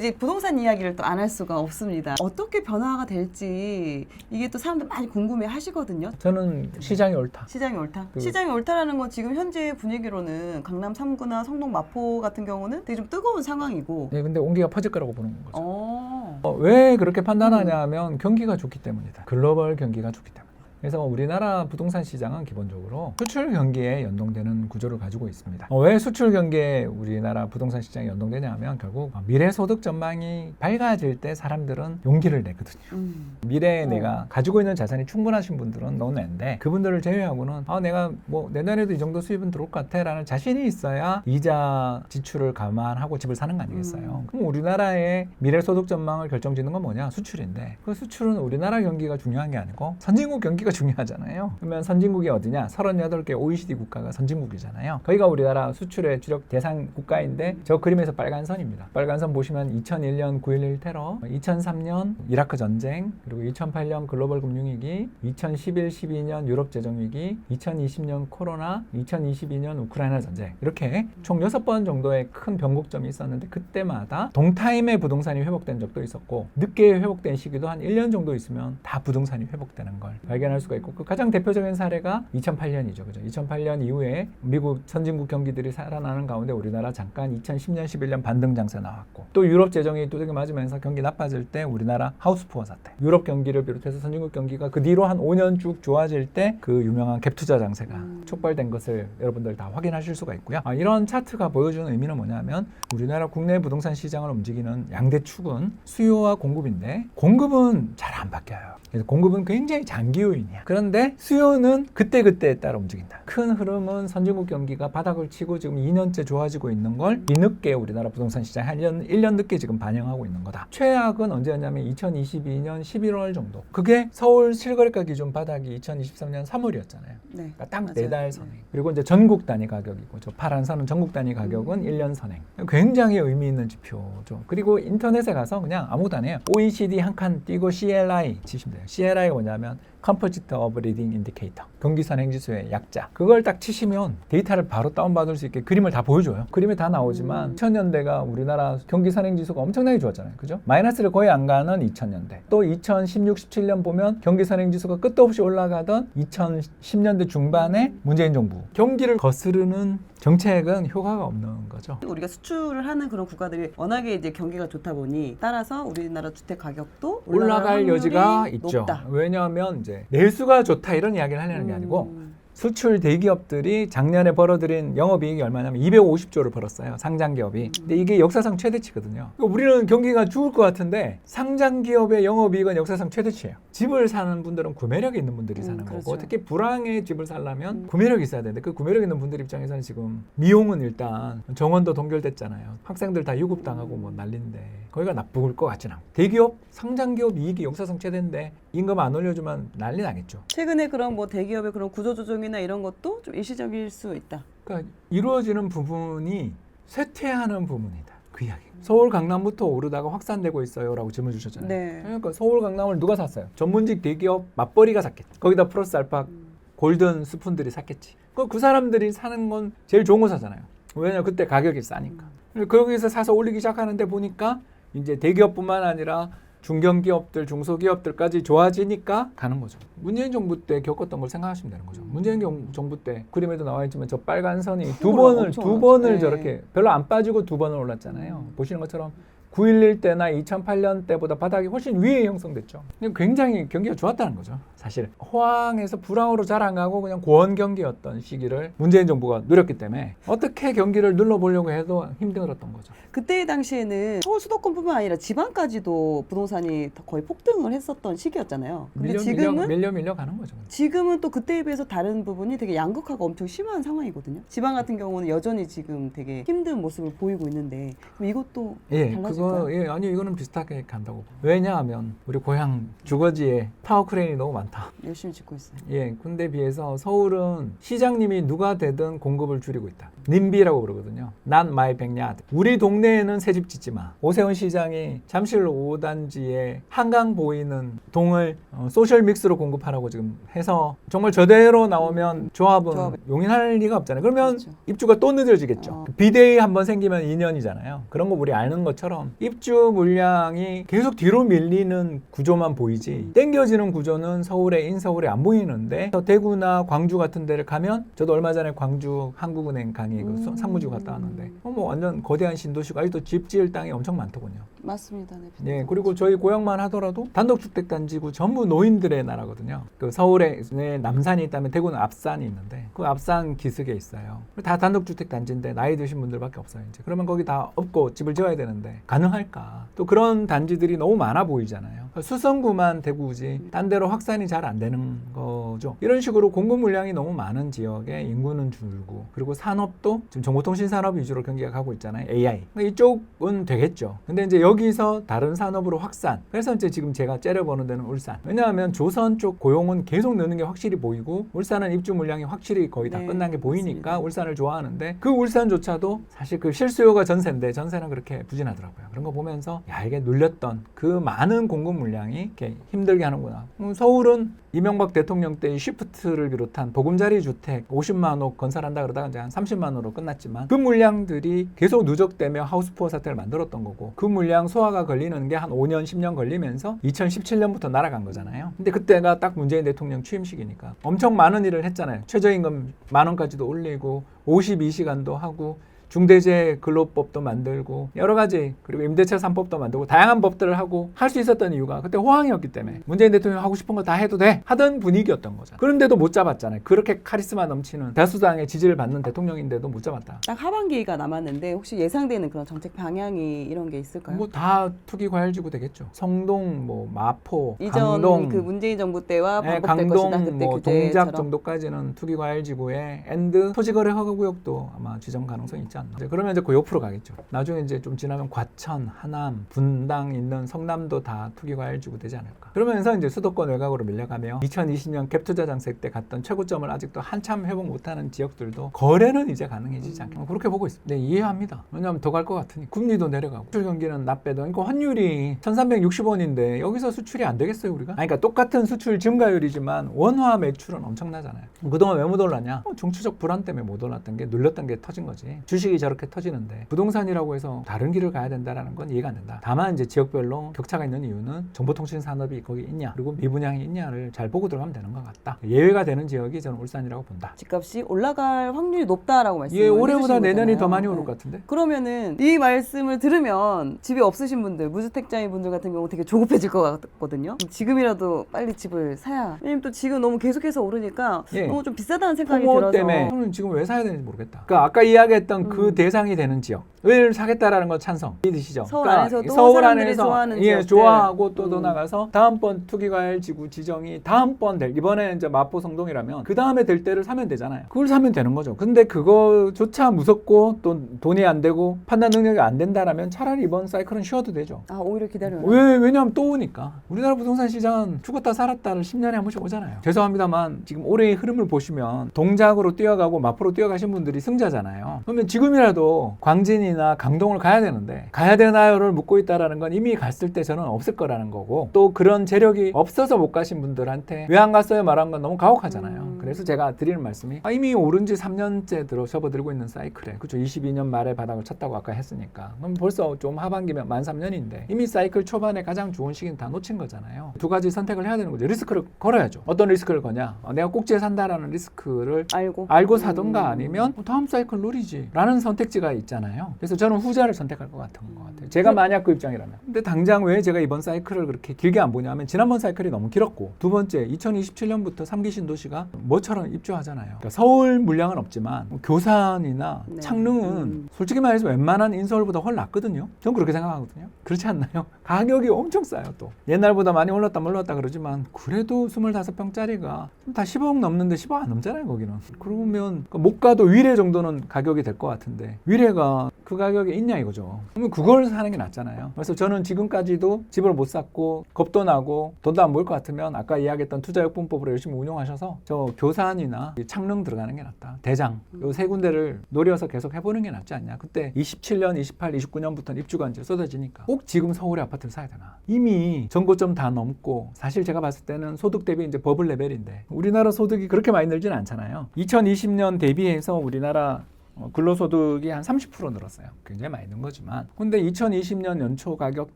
이제 부동산 이야기를 또 안 할 수가 없습니다. 어떻게 변화가 될지 이게 또 사람들 많이 궁금해 하시거든요. 저는 시장이 옳다. 시장이 옳다. 시장이 옳다라는 건 지금 현재 분위기로는 강남 3구나 성동 마포 같은 경우는 되게 좀 뜨거운 상황이고. 네, 근데 온기가 퍼질 거라고 보는 거죠. 어. 왜 그렇게 판단하냐 하면 경기가 좋기 때문이다. 글로벌 경기가 좋기 때문에. 그래서 우리나라 부동산 시장은 기본적으로 수출 경기에 연동되는 구조를 가지고 있습니다. 왜 수출 경기에 우리나라 부동산 시장이 연동되냐 하면 결국 미래 소득 전망이 밝아질 때 사람들은 용기를 내거든요. 미래에 내가 가지고 있는 자산이 충분하신 분들은 노는데 그분들을 제외하고는 내가 뭐 내년에도 이 정도 수입은 들어올 것 같아 라는 자신이 있어야 이자 지출을 감안하고 집을 사는 거 아니겠어요. 그럼 우리나라의 미래 소득 전망을 결정짓는 건 뭐냐? 수출인데 그 수출은 우리나라 경기가 중요한 게 아니고 선진국 경기가 중요하잖아요. 그러면 선진국이 어디냐? 38개 OECD 국가가 선진국이잖아요. 거기가 우리나라 수출의 주력 대상 국가인데 저 그림에서 빨간 선입니다. 빨간 선 보시면 2001년 9.11 테러, 2003년 이라크 전쟁, 그리고 2008년 글로벌 금융위기, 2011-12년 유럽 재정위기, 2020년 코로나, 2022년 우크라이나 전쟁 이렇게 총 6번 정도의 큰 변곡점이 있었는데 그때마다 동타임에 부동산이 회복된 적도 있었고 늦게 회복된 시기도 한 1년 정도 있으면 다 부동산이 회복되는 걸 발견할 수가 있고 그 가장 대표적인 사례가 2008년이죠. 그죠? 2008년 이후에 미국 선진국 경기들이 살아나는 가운데 우리나라 잠깐 2010년, 11년 반등 장세 나왔고 또 유럽 재정이 두들겨 맞으면서 경기 나빠질 때 우리나라 하우스푸어 사태. 유럽 경기를 비롯해서 선진국 경기가 그 뒤로 한 5년 쭉 좋아질 때 그 유명한 갭 투자 장세가 촉발된 것을 여러분들 다 확인하실 수가 있고요. 이런 차트가 보여주는 의미는 뭐냐면 우리나라 국내 부동산 시장을 움직이는 양대 축은 수요와 공급인데 공급은 잘 안 바뀌어요. 그래서 공급은 굉장히 장기 요인이야. 그런데 수요는 그때그때에 따라 움직인다. 큰 흐름은 선진국 경기가 바닥을 치고 지금 2년째 좋아지고 있는 걸 뒤늦게 우리나라 부동산 시장이 한 1년 늦게 지금 반영하고 있는 거다. 최악은 언제였냐면 2022년 11월 정도. 그게 서울 실거래가 기준 바닥이 2023년 3월이었잖아요. 네. 그러니까 딱 4달 선행. 그리고 이제 전국 단위 가격이고 저 파란 선은 전국 단위 가격은 1년 선행. 굉장히 의미 있는 지표죠. 그리고 인터넷에 가서 그냥 아무것도 안 해요. OECD 한 칸 띄고 CLI 치시면 돼요. CLI가 뭐냐면 Composite of Leading Indicator. 경기 선행지수의 약자. 그걸 딱 치시면 데이터를 바로 다운받을 수 있게 그림을 다 보여줘요. 그림에 다 나오지만 2000년대가 우리나라 경기 선행지수가 엄청나게 좋았잖아요. 그죠? 마이너스를 거의 안 가는 2000년대. 또 2016, 17년 보면 경기 선행지수가 끝도 없이 올라가던 2010년대 중반에 문재인 정부. 경기를 거스르는 정책은 효과가 없는 거죠. 우리가 수출을 하는 그런 국가들이 워낙에 이제 경기가 좋다 보니 따라서 우리나라 주택 가격도 올라갈 여지가 있죠. 높다. 왜냐하면 이제 내수가 좋다 이런 이야기를 하려는 게 아니고 수출 대기업들이 작년에 벌어들인 영업이익이 얼마냐면 250조를 벌었어요. 상장기업이. 근데 이게 역사상 최대치거든요. 우리는 경기가 죽을 것 같은데 상장기업의 영업이익은 역사상 최대치예요. 집을 사는 분들은 구매력이 있는 분들이 사는 그렇죠. 거고 특히 불황의 집을 살려면 구매력이 있어야 되는데 그 구매력 있는 분들 입장에서는 지금 미용은 일단 정원도 동결됐잖아요. 학생들 다 유급당하고 뭐 난리인데 거기가 나쁠 것 같진 않고 대기업, 상장기업 이익이 역사상 최대인데 임금 안 올려주면 난리 나겠죠. 최근에 그런 뭐 대기업의 그런 구조조정이나 이런 것도 좀 일시적일 수 있다. 그러니까 이루어지는 부분이 쇠퇴하는 부분이다. 그 이야기. 서울 강남부터 오르다가 확산되고 있어요라고 질문 주셨잖아요. 네. 그러니까 서울 강남을 누가 샀어요? 전문직 대기업 맞벌이가 샀겠지. 거기다 플러스 알파 골든 스푼들이 샀겠지. 그 사람들이 사는 건 제일 좋은 거 사잖아요. 왜냐면 그때 가격이 싸니까. 거기서 사서 올리기 시작하는데 보니까 이제 대기업뿐만 아니라 중견기업들, 중소기업들까지 좋아지니까 가는 거죠. 문재인 정부 때 겪었던 걸 생각하시면 되는 거죠. 문재인 정부 때 그림에도 나와 있지만 저 빨간 선이 두 번을 네. 저렇게 별로 안 빠지고 2번을 올랐잖아요. 보시는 것처럼 9.11 때나 2008년 때보다 바닥이 훨씬 위에 형성됐죠. 굉장히 경기가 좋았다는 거죠. 사실 호황에서 불황으로 잘 안 가고 그냥 고원 경기였던 시기를 문재인 정부가 누렸기 때문에 어떻게 경기를 눌러보려고 해도 힘들었던 거죠. 그때 당시에는 서울 수도권뿐만 아니라 지방까지도 부동산이 거의 폭등을 했었던 시기였잖아요. 근데 지금은 밀려 가는 거죠. 지금은 또 그때에 비해서 다른 부분이 되게 양극화가 엄청 심한 상황이거든요. 지방 같은 경우는 여전히 지금 되게 힘든 모습을 보이고 있는데 그럼 이것도 달라질까요? 아니 이거는 비슷하게 간다고. 왜냐하면 우리 고향 주거지에 타워 크레인이 너무 많다. 열심히 짓고 있어요. 근데 비해서 서울은 시장님이 누가 되든 공급을 줄이고 있다. 님비라고 그러거든요. Not my backyard. 우리 동네에는 새집 짓지 마. 오세훈 시장이 잠실 5단지에 한강 보이는 동을 소셜 믹스로 공급하라고 지금 해서 정말 저대로 나오면 조합은 용인할 리가 없잖아요. 그러면 그렇죠. 입주가 또 늦어지겠죠. 비대위 한번 생기면 2년이잖아요. 그런 거 우리 아는 것처럼 입주 물량이 계속 뒤로 밀리는 구조만 보이지 땡겨지는 구조는 서울에 인서울에 안 보이는데 대구나 광주 같은 데를 가면 저도 얼마 전에 광주 한국은행 강의 그 상무지구 갔다 왔는데 뭐 완전 거대한 신도시고 아직도 집 지을 땅이 엄청 많더군요. 맞습니다. 네, 예, 그리고 저희 고향만 하더라도 단독주택단지고 전부 노인들의 나라거든요. 그 서울에 남산이 있다면 대구는 앞산이 있는데 그 앞산 기슭에 있어요. 다 단독주택단지인데 나이 드신 분들밖에 없어요. 이제 그러면 거기 다 없고 집을 지어야 되는데 가능할까? 또 그런 단지들이 너무 많아 보이잖아요. 수성구만 대구지 딴 데로 확산이 잘 안 되는 거죠. 이런 식으로 공급 물량이 너무 많은 지역에 인구는 줄고 그리고 산업도 지금 정보통신 산업 위주로 경기가 가고 있잖아요. AI. 이쪽은 되겠죠. 근데 이제 여기서 다른 산업으로 확산. 그래서 이제 지금 제가 째려보는 데는 울산. 왜냐하면 조선 쪽 고용은 계속 느는 게 확실히 보이고 울산은 입주 물량이 확실히 거의 다 끝난 게 보이니까 맞습니다. 울산을 좋아하는데 그 울산조차도 사실 그 실수요가 전세인데 전세는 그렇게 부진하더라고요. 그런 거 보면서 야 이게 눌렸던 그 많은 공급 물량이 이렇게 힘들게 하는구나. 서울은 이명박 대통령 때 시프트를 비롯한 보금자리 주택 50만 호 건설한다 그러다가 이제 한 30만 호로 끝났지만 그 물량들이 계속 누적되며 하우스푸어 사태를 만들었던 거고 그 물량 소화가 걸리는 게 한 5년 10년 걸리면서 2017년부터 날아간 거잖아요. 근데 그때가 딱 문재인 대통령 취임식이니까 엄청 많은 일을 했잖아요. 최저임금 10,000원까지도 올리고 52시간도 하고 중대재해 근로법도 만들고 여러 가지 그리고 임대차 3법도 만들고 다양한 법들을 하고 할 수 있었던 이유가 그때 호황이었기 때문에 문재인 대통령이 하고 싶은 거 다 해도 돼 하던 분위기였던 거죠. 그런데도 못 잡았잖아요. 그렇게 카리스마 넘치는 다수당의 지지를 받는 대통령인데도 못 잡았다. 딱 하반기가 남았는데 혹시 예상되는 그런 정책 방향이 이런 게 있을까요? 뭐 다 투기과열지구 되겠죠. 성동, 뭐 마포, 이전 강동, 그 문재인 정부 때와 네, 반복될 강동, 것이다. 그때 뭐 규제처럼. 동작 정도까지는 투기과열지구에 엔드 토지거래 허가구역도 아마 지정 가능성이 있지 않나. 이제 그러면 이제 그 옆으로 가겠죠. 나중에 이제 좀 지나면 과천, 하남, 분당 있는 성남도 다 투기과열지구 되지 않을까. 그러면서 이제 수도권 외곽으로 밀려가며 2020년 갭투자 장세 때 갔던 최고점을 아직도 한참 회복 못하는 지역들도 거래는 이제 가능해지지 않겠나. 그렇게 보고 있습니다. 네, 이해합니다. 왜냐하면 더 갈 것 같으니 금리도 내려가고 수출 경기는 나빼도 그러니까 환율이 1,360원인데 여기서 수출이 안 되겠어요 우리가? 아니, 그러니까 똑같은 수출 증가율이지만 원화 매출은 엄청나잖아요. 그동안 왜 못 올랐냐? 정치적 불안 때문에 못 올랐던 게 눌렸던 게 터진 거지. 주식이 저렇게 터지는데 부동산이라고 해서 다른 길을 가야 된다는 건 이해가 안 된다. 다만 이제 지역별로 격차가 있는 이유는 정보통신 산업이 거기 있냐 그리고 미분양이 있냐를 잘 보고 들어가면 되는 것 같다. 예외가 되는 지역이 저는 울산이라고 본다. 집값이 올라갈 확률이 높다라고 말씀을 예, 올해보다 내년이 거잖아요. 더 많이 오를 것 같은데. 그러면은 이 말씀을 들으면 집이 없으신 분들, 무주택자인 분들 같은 경우 되게 조급해질 것 같거든요. 지금이라도 빨리 집을 사야. 왜냐면 또 지금 너무 계속해서 오르니까 예. 너무 좀 비싸다는 생각이 포모 들어서. 때문에 저는 지금 왜 사야 되는지 모르겠다. 그러니까 아까 이야기했던 그 대상이 되는 지역을 사겠다라는 건 찬성. 이해되시죠? 서울 그러니까 안에서도 서울 사람들이 안에서 좋아하는 예, 지역들. 좋아하고 또 더 나가서 다음번 투기과열 지구 지정이 다음번 될 이번에 이제 마포 성동이라면 그 다음에 될 때를 사면 되잖아요. 그걸 사면 되는 거죠. 근데 그거조차 무섭고 또 돈이 안 되고 판단 능력이 안 된다라면 차라리 이번 사이클은 쉬어도 되죠. 아, 오히려 기다려요. 왜냐하면 또 오니까. 우리나라 부동산 시장은 죽었다 살았다를 10년에 한 번씩 오잖아요. 죄송합니다만 지금 올해의 흐름을 보시면 동작으로 뛰어가고 마포로 뛰어가신 분들이 승자잖아요. 그러면 지금이라도 광진이나 강동을 가야 되는데 가야 되나요를 묻고 있다라는 건 이미 갔을 때 저는 없을 거라는 거고 또 그런 재력이 없어서 못 가신 분들한테 왜 안 갔어요 말한 건 너무 가혹하잖아요. 그래서 제가 드리는 말씀이 이미 오른 지 3년째 접어들고 있는 사이클에 그렇죠. 22년 말에 바닥을 쳤다고 아까 했으니까 그럼 벌써 좀 하반기면 만 3년인데 이미 사이클 초반에 가장 좋은 시기는 다 놓친 거잖아요. 두 가지 선택을 해야 되는 거죠. 리스크를 걸어야죠. 어떤 리스크를 거냐? 내가 꼭지에 산다라는 리스크를 알고 사던가 아니면 다음 사이클 노리지 라는 선택지가 있잖아요. 그래서 저는 후자를 선택할 것 같은 것 같아요. 제가 만약 그 입장이라면. 근데 당장 왜 제가 이번 사이클을 그렇게 길게 안 보냐면 지난번 사이클이 너무 길었고 두 번째 2027년부터 3기 신도시가 뭐처럼 입주하잖아요. 그러니까 서울 물량은 없지만 교산이나 네. 창릉은 솔직히 말해서 웬만한 인서울보다 훨 낫거든요. 전 그렇게 생각하거든요. 그렇지 않나요? 가격이 엄청 싸요 또. 옛날보다 많이 올랐다 그러지만 그래도 25평짜리가 다 10억 넘는데 10억 안 넘잖아요 거기는. 그러면 못 가도 위례 정도는 가격이 될 것 같은데 같은데 위례가 그 가격에 있냐 이거죠. 그러면 그걸 사는 게 낫잖아요. 그래서 저는 지금까지도 집을 못 샀고 겁도 나고 돈도 안 모을 것 같으면 아까 이야기했던 투자역분법으로 열심히 운용하셔서 저 교산이나 창릉 들어가는 게 낫다. 대장 요 세 군데를 노려서 계속 해보는 게 낫지 않냐. 그때 27년, 28, 29년부터는 입주가 이제 쏟아지니까 꼭 지금 서울에 아파트를 사야 되나. 이미 정고점 다 넘고 사실 제가 봤을 때는 소득 대비 이제 버블 레벨인데 우리나라 소득이 그렇게 많이 늘지는 않잖아요. 2020년 대비해서 우리나라 근로소득이 한 30% 늘었어요. 굉장히 많이 는 거지만 근데 2020년 연초 가격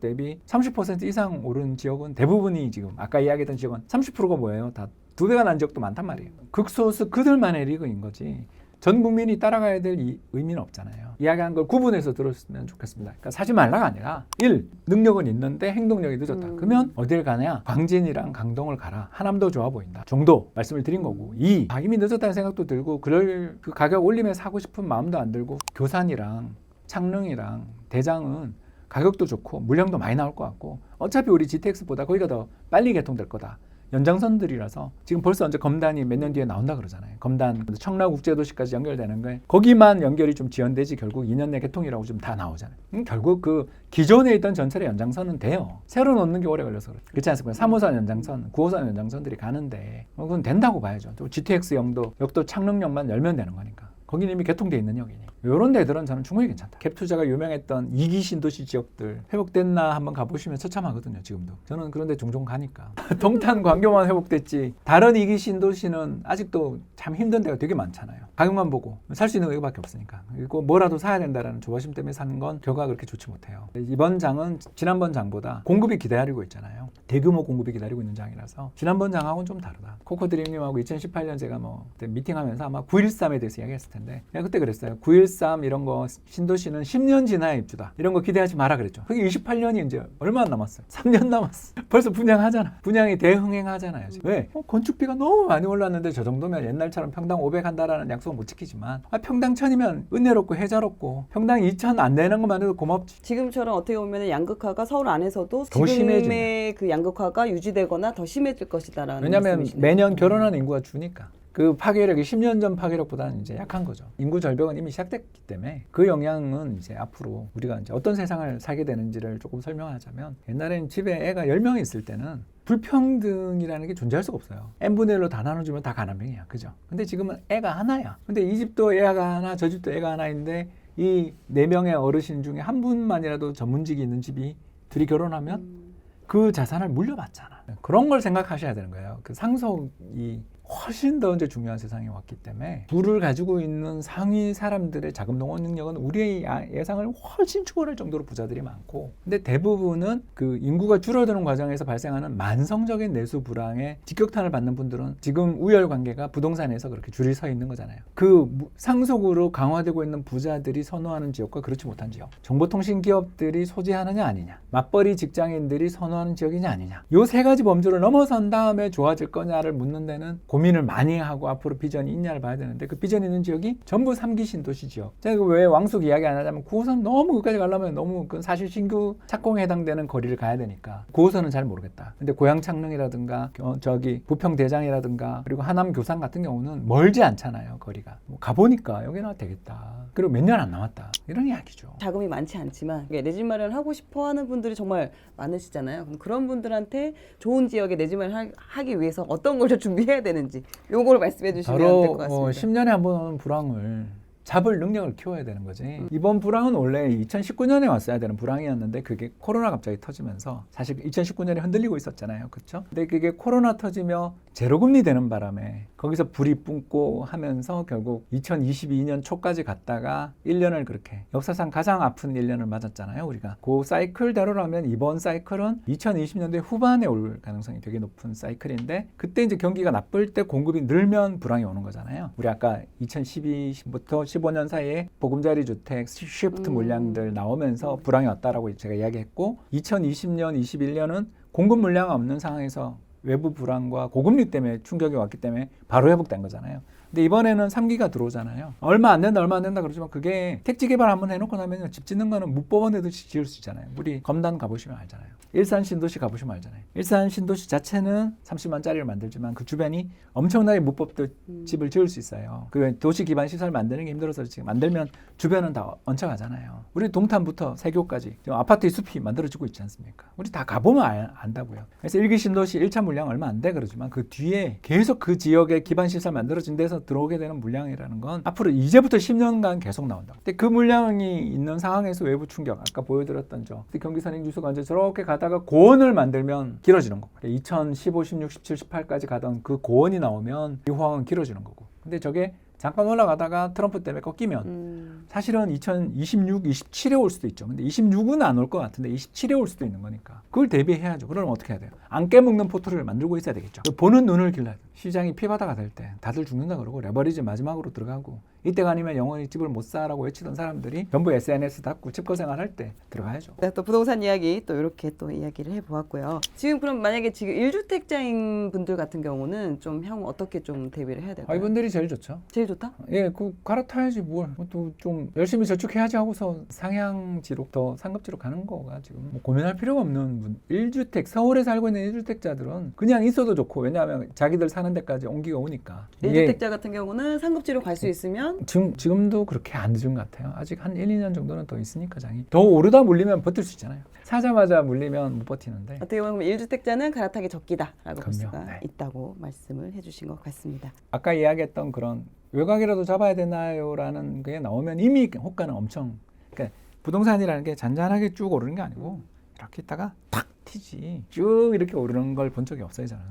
대비 30% 이상 오른 지역은 대부분이 지금 아까 이야기했던 지역은 30%가 뭐예요? 다 2배가 난 지역도 많단 말이에요. 극소수 그들만의 리그인 거지 전 국민이 따라가야 될 의미는 없잖아요. 이야기한 걸 구분해서 들었으면 좋겠습니다. 그러니까 사지 말라가 아니라 1. 능력은 있는데 행동력이 늦었다. 그러면 어딜 가냐? 광진이랑 강동을 가라. 하남도 좋아 보인다. 정도 말씀을 드린 거고 2. 이미 늦었다는 생각도 들고 그럴 그 가격 올림에 사고 싶은 마음도 안 들고 교산이랑 창릉이랑 대장은 가격도 좋고 물량도 많이 나올 것 같고 어차피 우리 GTX보다 거기가 더 빨리 개통될 거다. 연장선들이라서 지금 벌써 이제 검단이 몇 년 뒤에 나온다 그러잖아요. 검단 청라국제도시까지 연결되는 거에 거기만 연결이 좀 지연되지 결국 2년 내 개통이라고 좀 다 나오잖아요. 결국 그 기존에 있던 전철의 연장선은 돼요. 새로 놓는 게 오래 걸려서 그렇지 않습니까? 3호선 연장선, 9호선 연장선들이 가는데 그건 된다고 봐야죠. 또 GTX 역도 창릉역만 열면 되는 거니까. 거기는 이미 개통돼 있는 역이니. 이런 데들은 저는 충분히 괜찮다. 갭투자가 유명했던 2기 신도시 지역들 회복됐나 한번 가보시면 처참하거든요. 지금도. 저는 그런 데 종종 가니까. 동탄 광교만 회복됐지 다른 2기 신도시는 아직도 참 힘든 데가 되게 많잖아요. 가격만 보고 살 수 있는 거 이거밖에 없으니까. 그리고 뭐라도 사야 된다라는 조바심 때문에 사는 건 결과가 그렇게 좋지 못해요. 이번 장은 지난번 장보다 공급이 기다리고 있잖아요. 대규모 공급이 기다리고 있는 장이라서 지난번 장하고는 좀 다르다. 코코드림님하고 2018년 제가 뭐 그때 미팅하면서 아마 913에 대해서 이야기했을 텐데 내가 그때 그랬어요. 913 이런 거 신도시는 10년 지나야 입주다. 이런 거 기대하지 마라 그랬죠. 그게 28년이 이제 얼마 안 남았어요. 3년 남았어. 벌써 분양하잖아. 분양이 대흥행하잖아요. 지금. 왜? 건축비가 너무 많이 올랐는데 저 정도면 옛날처럼 평당 500 한다라는 약속은 못 지키지만 평당 1000이면 은혜롭고 해자롭고 평당 2000 안 내는 것만 해도 고맙지. 지금처럼 어떻게 보면 양극화가 서울 안에서도 더 지금의 그 양극화가 유지되거나 더 심해질 것이다라는 왜냐하면 말씀이시네요. 매년 결혼하는 인구가 주니까. 그 파괴력이 10년 전 파괴력보다는 이제 약한 거죠. 인구 절벽은 이미 시작됐기 때문에 그 영향은 이제 앞으로 우리가 이제 어떤 세상을 살게 되는지를 조금 설명하자면 옛날엔 집에 애가 10명이 있을 때는 불평등이라는 게 존재할 수가 없어요. n분의 1로 다 나눠주면 다 가난뱅이야. 그죠? 근데 지금은 애가 하나야. 근데 이 집도 애가 하나, 저 집도 애가 하나인데 이 4명의 어르신 중에 한 분만이라도 전문직이 있는 집이 둘이 결혼하면 그 자산을 물려받잖아. 그런 걸 생각하셔야 되는 거예요. 그 상속이 훨씬 더 이제 중요한 세상에 왔기 때문에 부를 가지고 있는 상위 사람들의 자금 동원 능력은 우리의 예상을 훨씬 초월할 정도로 부자들이 많고 근데 대부분은 그 인구가 줄어드는 과정에서 발생하는 만성적인 내수 불황에 직격탄을 받는 분들은 지금 우열 관계가 부동산에서 그렇게 줄이 서 있는 거잖아요. 그 상속으로 강화되고 있는 부자들이 선호하는 지역과 그렇지 못한 지역, 정보통신 기업들이 소지하느냐 아니냐, 맞벌이 직장인들이 선호하는 지역이냐 아니냐, 요 세 가지 범주를 넘어선 다음에 좋아질 거냐를 묻는 데는 고민을 많이 하고 앞으로 비전이 있냐를 봐야 되는데 그 비전이 있는 지역이 전부 3기 신도시 지역. 제가 왜 왕숙 이야기 안 하자면 9호선 너무 끝까지 가려면 너무 그 사실 신규 착공에 해당되는 거리를 가야 되니까 9호선은 잘 모르겠다. 근데 고양 창릉이라든가 저기 부평 대장이라든가 그리고 하남 교산 같은 경우는 멀지 않잖아요. 거리가. 뭐 가보니까 여기나 되겠다. 그리고 몇 년 안 남았다. 이런 이야기죠. 자금이 많지 않지만 내 집 마련을 하고 싶어 하는 분들이 정말 많으시잖아요. 그럼 그런 분들한테 좋은 지역에 내 집 마련을 하기 위해서 어떤 걸 좀 준비해야 되는지 요걸 말씀해 주시면 될 것 같습니다. 10년에 한 번 오는 불황을 잡을 능력을 키워야 되는 거지. 이번 불황은 원래 2019년에 왔어야 되는 불황이었는데 그게 코로나 갑자기 터지면서 사실 2019년에 흔들리고 있었잖아요. 그렇죠? 근데 그게 코로나 터지며 제로금리 되는 바람에 거기서 불이 뿜고 하면서 결국 2022년 초까지 갔다가 1년을 그렇게 역사상 가장 아픈 1년을 맞았잖아요. 우리가. 그 사이클대로라면 이번 사이클은 2020년대 후반에 올 가능성이 되게 높은 사이클인데 그때 이제 경기가 나쁠 때 공급이 늘면 불황이 오는 거잖아요. 우리 아까 2012부터 15년 사이에 보금자리 주택 시프트 물량들 나오면서 불황이 왔다라고 제가 이야기했고 2020년, 21년은 공급 물량 없는 상황에서 외부 불황과 고금리 때문에 충격이 왔기 때문에 바로 회복된 거잖아요. 근데 이번에는 3기가 들어오잖아요. 얼마 안 된다 그러지만 그게 택지 개발 한번 해놓고 나면 집 짓는 거는 묵법원에듯이 지을 수 있잖아요. 우리 검단 가보시면 알잖아요. 일산 신도시 가보시면 알잖아요. 일산 신도시 자체는 30만짜리를 만들지만 그 주변이 엄청나게 무법도 집을 지을 수 있어요. 그 도시 기반 시설 만드는 게 힘들어서 지금 만들면 주변은 다 얹혀가잖아요. 우리 동탄부터 세교까지 지금 아파트의 숲이 만들어지고 있지 않습니까? 우리 다 가보면 안다고요. 그래서 1기 신도시 1차 물량 얼마 안 돼 그러지만 그 뒤에 계속 그 지역에 기반 시설 만들어진 데서 들어오게 되는 물량이라는 건 앞으로 이제부터 10년간 계속 나온다. 근데 그 물량이 있는 상황에서 외부 충격, 아까 보여드렸던 경기 선행지수가 이제 저렇게 가다가 고원을 만들면 길어지는 거고 2015, 16, 17, 18까지 가던 그 고원이 나오면 이 호황은 길어지는 거고 근데 저게 잠깐 올라가다가 트럼프 때문에 꺾이면 사실은 2026, 27에 올 수도 있죠. 근데 26은 안 올 것 같은데 27에 올 수도 있는 거니까 그걸 대비해야죠. 그러면 어떻게 해야 돼요? 안 깨먹는 포트를 만들고 있어야 되겠죠. 보는 눈을 길러야 돼요. 시장이 피바다가 될 때 다들 죽는다 그러고 레버리지 마지막으로 들어가고 이때가 아니면 영원히 집을 못 사라고 외치던 사람들이 전부 SNS 닫고 집거생활 할 때 들어가야죠. 네, 또 부동산 이야기 또 이렇게 또 이야기를 해보았고요. 지금 그럼 만약에 지금 1주택자인 분들 같은 경우는 좀 향후 어떻게 좀 대비를 해야 될까요? 이분들이 제일 좋죠. 제일 좋다? 예, 그 갈아타야지 뭘. 또 좀 열심히 저축해야지 하고서 상향지로 더 상급지로 가는 거가 지금 뭐 고민할 필요가 없는 분. 1주택, 서울에 살고 있는 1주택자들은 그냥 있어도 좋고 왜냐하면 자기들 사는 데까지 온기가 오니까. 1주택자 같은 경우는 상급지로 갈 수 있으면 지금도 그렇게 안 늦은 것 같아요. 아직 한 1, 2년 정도는 더 있으니까 장이. 더 오르다 물리면 버틸 수 있잖아요. 사자마자 물리면 못 버티는데. 어떻게 보면 1주택자는 갈아타기 적기다라고 볼 그럼요. 수가 네. 있다고 말씀을 해주신 것 같습니다. 아까 이야기했던 그런 외곽이라도 잡아야 되나요라는 게 나오면 이미 호가는 엄청 그러니까 부동산이라는 게 잔잔하게 쭉 오르는 게 아니고 이렇게 있다가 탁 튀지 쭉 이렇게 오르는 걸 본 적이 없어요. 저는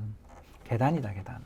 계단이다 계단.